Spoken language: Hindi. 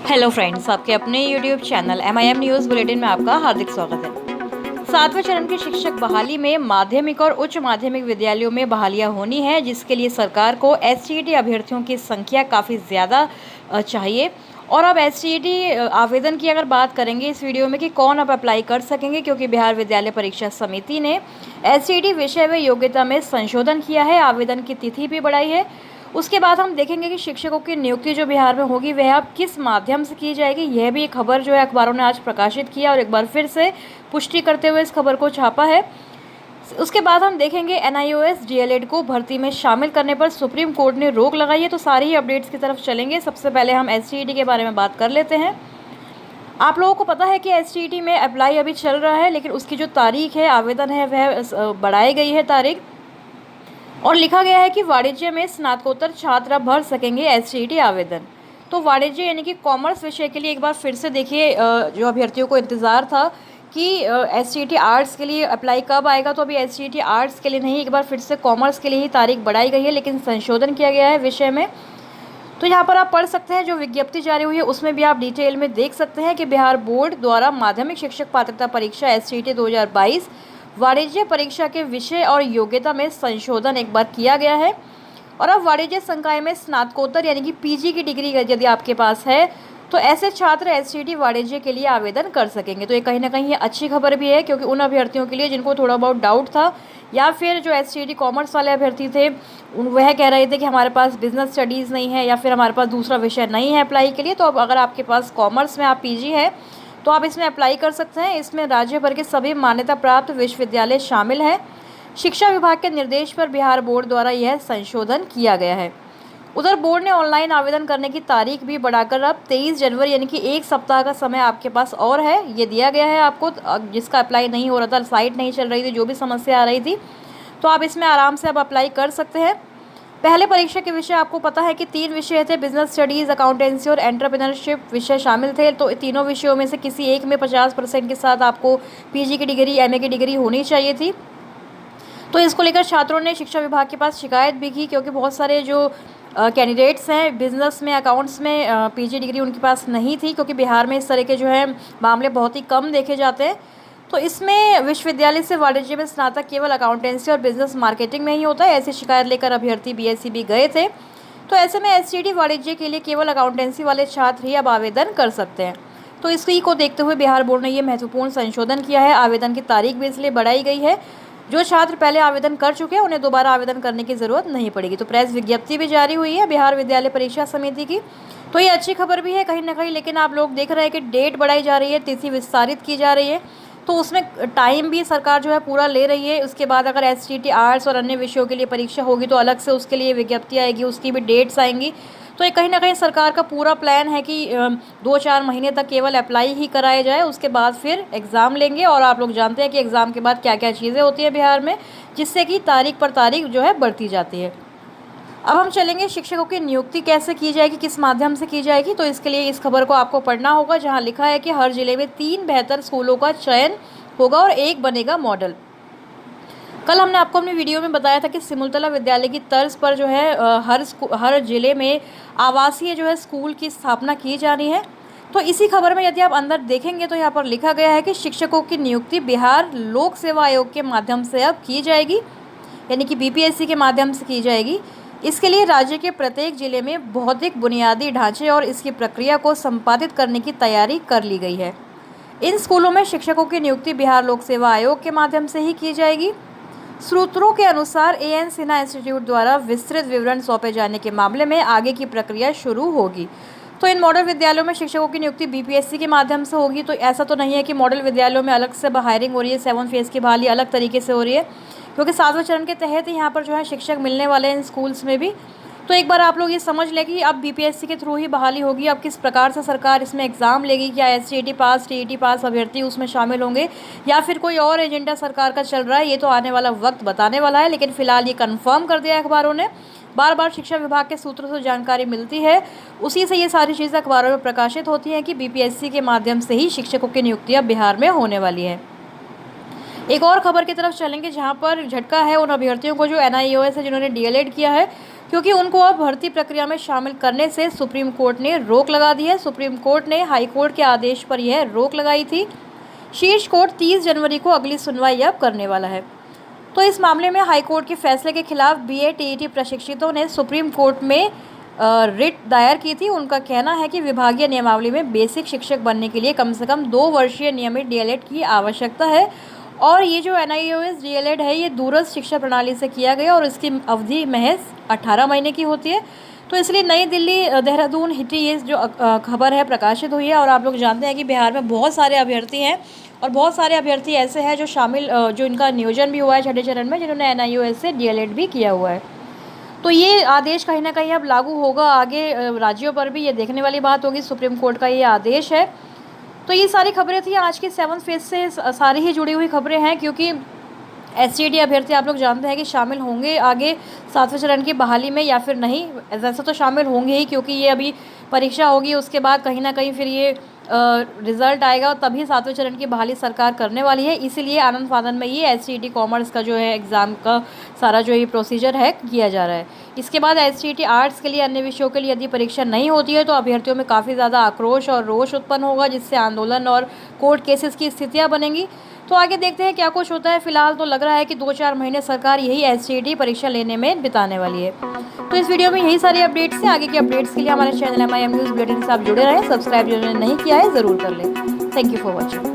हेलो फ्रेंड्स, आपके अपने YouTube channel MIM news bulletin में आपका हार्दिक स्वागत है। सातवें चरण की शिक्षक बहाली में माध्यमिक और उच्च माध्यमिक विद्यालयों में बहालियां होनी है, जिसके लिए सरकार को STET अभ्यर्थियों की संख्या काफ़ी ज़्यादा चाहिए। और अब STET आवेदन की अगर बात करेंगे इस वीडियो में कि कौन अब अप्लाई कर सकेंगे, क्योंकि बिहार विद्यालय परीक्षा समिति ने STET विषय में योग्यता में संशोधन किया है। आवेदन की तिथि भी बढ़ाई है। उसके बाद हम देखेंगे कि शिक्षकों की नियुक्ति जो बिहार में होगी वह अब किस माध्यम से की जाएगी। यह भी एक खबर जो है अखबारों ने आज प्रकाशित किया और एक बार फिर से पुष्टि करते हुए इस खबर को छापा है। उसके बाद हम देखेंगे NIOS DLED को भर्ती में शामिल करने पर सुप्रीम कोर्ट ने रोक लगाई है। तो सारी ही अपडेट्स की तरफ चलेंगे। सबसे पहले हम STET के बारे में बात कर लेते हैं। आप लोगों को पता है कि STET में अप्लाई अभी चल रहा है, लेकिन उसकी जो तारीख है आवेदन है वह बढ़ाई गई है तारीख, और लिखा गया है कि वाणिज्य में स्नातकोत्तर छात्र अब भर सकेंगे STET आवेदन। तो वाणिज्य यानी कि कॉमर्स विषय के लिए एक बार फिर से देखिए, जो अभ्यर्थियों को इंतज़ार था कि STET आर्ट्स के लिए अप्लाई कब आएगा, तो अभी STET आर्ट्स के लिए नहीं, एक बार फिर से कॉमर्स के लिए ही तारीख बढ़ाई गई है, लेकिन संशोधन किया गया है विषय में। तो यहाँ पर आप पढ़ सकते हैं, जो विज्ञप्ति जारी हुई है उसमें भी आप डिटेल में देख सकते हैं कि बिहार बोर्ड द्वारा माध्यमिक शिक्षक पात्रता परीक्षा STET 2022 वाणिज्य परीक्षा के विषय और योग्यता में संशोधन एक बार किया गया है। और अब वाणिज्य संकाय में स्नातकोत्तर यानी कि PG की डिग्री यदि आपके पास है तो ऐसे छात्र STET वाणिज्य के लिए आवेदन कर सकेंगे। तो ये कहीं ना कहीं ये अच्छी खबर भी है, क्योंकि उन अभ्यर्थियों के लिए जिनको थोड़ा बहुत डाउट था, या फिर जो STET कॉमर्स वाले अभ्यर्थी थे वह कह रहे थे कि हमारे पास बिजनेस स्टडीज़ नहीं है या फिर हमारे पास दूसरा विषय नहीं है अप्लाई के लिए, तो अब अगर आपके पास कॉमर्स में आप PG है तो आप इसमें अप्लाई कर सकते हैं। इसमें राज्य भर के सभी मान्यता प्राप्त विश्वविद्यालय शामिल हैं। शिक्षा विभाग के निर्देश पर बिहार बोर्ड द्वारा यह संशोधन किया गया है। उधर बोर्ड ने ऑनलाइन आवेदन करने की तारीख भी बढ़ाकर अब 23 जनवरी यानी कि एक सप्ताह का समय आपके पास और है, ये दिया गया है आपको। जिसका अप्लाई नहीं हो रहा था, साइट नहीं चल रही थी, जो भी समस्या आ रही थी, तो आप इसमें आराम से अब अप्लाई कर सकते हैं। पहले परीक्षा के विषय आपको पता है कि 3 विषय थे, बिजनेस स्टडीज़, अकाउंटेंसी और एंटरप्रेन्योरशिप विषय शामिल थे। तो तीनों विषयों में से किसी एक में 50% के साथ आपको PG की डिग्री, MA की डिग्री होनी चाहिए थी। तो इसको लेकर छात्रों ने शिक्षा विभाग के पास शिकायत भी की, क्योंकि बहुत सारे जो कैंडिडेट्स हैं बिजनेस में, अकाउंट्स में PG डिग्री उनके पास नहीं थी, क्योंकि बिहार में इस तरह के जो है मामले बहुत ही कम देखे जाते हैं। तो इसमें विश्वविद्यालय से वाणिज्य में स्नातक केवल अकाउंटेंसी और बिजनेस मार्केटिंग में ही होता है। ऐसी शिकायत लेकर अभ्यर्थी BSc भी गए थे। तो ऐसे में STET वाणिज्य के लिए केवल अकाउंटेंसी वाले छात्र ही अब आवेदन कर सकते हैं। तो इसी को देखते हुए बिहार बोर्ड ने ये महत्वपूर्ण संशोधन किया है। आवेदन की तारीख भी इसलिए बढ़ाई गई है, जो छात्र पहले आवेदन कर चुके हैं उन्हें दोबारा आवेदन करने की ज़रूरत नहीं पड़ेगी। तो प्रेस विज्ञप्ति भी जारी हुई है बिहार विद्यालय परीक्षा समिति की। तो ये अच्छी खबर भी है कहीं ना कहीं, लेकिन आप लोग देख रहे हैं कि डेट बढ़ाई जा रही है, तिथि विस्तारित की जा रही है, तो उसमें टाइम भी सरकार जो है पूरा ले रही है। उसके बाद अगर STET आर्ट्स और अन्य विषयों के लिए परीक्षा होगी तो अलग से उसके लिए विज्ञप्ति आएगी, उसकी भी डेट्स आएंगी। तो ये कहीं ना कहीं सरकार का पूरा प्लान है कि 2-4 महीने तक केवल अप्लाई ही कराया जाए, उसके बाद फिर एग्ज़ाम लेंगे। और आप लोग जानते हैं कि एग्ज़ाम के बाद क्या क्या चीज़ें होती हैं बिहार में, जिससे कि तारीख पर तारीख जो है बढ़ती जाती है। अब हम चलेंगे शिक्षकों की नियुक्ति कैसे की जाएगी, किस माध्यम से की जाएगी। तो इसके लिए इस खबर को आपको पढ़ना होगा, जहां लिखा है कि हर जिले में 3 बेहतर स्कूलों का चयन होगा और एक बनेगा मॉडल। कल हमने आपको अपनी वीडियो में बताया था कि सिमुलतला विद्यालय की तर्ज पर जो है हर जिले में आवासीय जो है स्कूल की स्थापना की जानी है। तो इसी खबर में यदि आप अंदर देखेंगे तो यहाँ पर लिखा गया है कि शिक्षकों की नियुक्ति बिहार लोक सेवा आयोग के माध्यम से अब की जाएगी, यानी कि BPSC के माध्यम से की जाएगी। इसके लिए राज्य के प्रत्येक जिले में भौतिक बुनियादी ढांचे और इसकी प्रक्रिया को संपादित करने की तैयारी कर ली गई है। इन स्कूलों में शिक्षकों की नियुक्ति बिहार लोक सेवा आयोग के माध्यम से ही की जाएगी। सूत्रों के अनुसार AN सिन्हा इंस्टीट्यूट द्वारा विस्तृत विवरण सौंपे जाने के मामले में आगे की प्रक्रिया शुरू होगी। तो इन मॉडल विद्यालयों में शिक्षकों की नियुक्ति BPSC के माध्यम से होगी। तो ऐसा तो नहीं है कि मॉडल विद्यालयों में अलग से हायरिंग हो रही है, 7 फेज़ की बहाली अलग तरीके से हो रही है, क्योंकि 7वें चरण के तहत यहाँ पर जो है शिक्षक मिलने वाले हैं इन स्कूल्स में भी। तो एक बार आप लोग ये समझ लें कि अब BPSC के थ्रू ही बहाली होगी। अब किस प्रकार से सरकार इसमें एग्ज़ाम लेगी, क्या STET पास, TET पास अभ्यर्थी उसमें शामिल होंगे या फिर कोई और एजेंडा सरकार का चल रहा है, ये तो आने वाला वक्त बताने वाला है। लेकिन फिलहाल ये कंफर्म कर दिया अखबारों ने। बार बार शिक्षा विभाग के सूत्रों से जानकारी मिलती है, उसी से ये सारी चीज़ें अखबारों में प्रकाशित होती हैं कि BPSC के माध्यम से ही शिक्षकों की नियुक्तियाँ बिहार में होने वाली है। एक और खबर की तरफ चलेंगे, जहां पर झटका है उन अभ्यर्थियों को जो NIOS है जिन्होंने DLED किया है। क्योंकि उनको अब भर्ती प्रक्रिया में शामिल करने से सुप्रीम कोर्ट ने रोक लगा दी है। सुप्रीम कोर्ट ने हाई कोर्ट के आदेश पर यह रोक लगाई थी। शीर्ष कोर्ट 30 जनवरी को अगली सुनवाई अब करने वाला है। तो इस मामले में हाई कोर्ट के फैसले के खिलाफ बीएड टीईटी प्रशिक्षितों ने सुप्रीम कोर्ट में रिट दायर की थी। उनका कहना है कि विभागीय नियमावली में बेसिक शिक्षक बनने के लिए कम से कम 2 वर्षीय नियमित डीएलएड की आवश्यकता है और ये जो NIOS डीएलएड है ये दूरस्थ शिक्षा प्रणाली से किया गया और इसकी अवधि महज 18 महीने की होती है। तो इसलिए नई दिल्ली देहरादून हिटी ये जो खबर है प्रकाशित हुई है। और आप लोग जानते हैं कि बिहार में बहुत सारे अभ्यर्थी हैं और बहुत सारे अभ्यर्थी ऐसे हैं जो इनका नियोजन भी हुआ है छठे चरण में, जिन्होंने NIOS से डीएलएड भी किया हुआ है। तो ये आदेश कहीं ना कहीं अब लागू होगा आगे राज्यों पर भी, ये देखने वाली बात होगी। सुप्रीम कोर्ट का ये आदेश है। तो ये सारी खबरें थी आज की 7th फेज से, सारी ही जुड़ी हुई खबरें हैं क्योंकि SCET अभ्यर्थी आप लोग जानते हैं कि शामिल होंगे आगे 7वें चरण की बहाली में या फिर नहीं। वैसे तो शामिल होंगे ही क्योंकि ये अभी परीक्षा होगी, उसके बाद कहीं ना कहीं फिर ये रिज़ल्ट आएगा और तभी 7वें चरण की बहाली सरकार करने वाली है। इसीलिए आनंद फानन में ये SCET कॉमर्स का जो है एग्ज़ाम का सारा जो ये प्रोसीजर है किया जा रहा है। इसके बाद SCET आर्ट्स के लिए, अन्य विषयों के लिए यदि परीक्षा नहीं होती है तो अभ्यर्थियों में काफ़ी ज़्यादा आक्रोश और रोष उत्पन्न होगा, जिससे आंदोलन और कोर्ट केसेस की स्थितियाँ बनेंगी। तो आगे देखते हैं क्या कुछ होता है। फिलहाल तो लग रहा है कि 2-4 महीने सरकार यही SCET परीक्षा लेने में बिताने वाली है। तो इस वीडियो में यही सारी अपडेट्स हैं। आगे के अपडेट्स के लिए हमारे चैनल MIM न्यूज़ बुलेटिन से आप जुड़े रहें। सब्सक्राइब जिन्होंने नहीं किया है ज़रूर कर लें। Thank you for watching.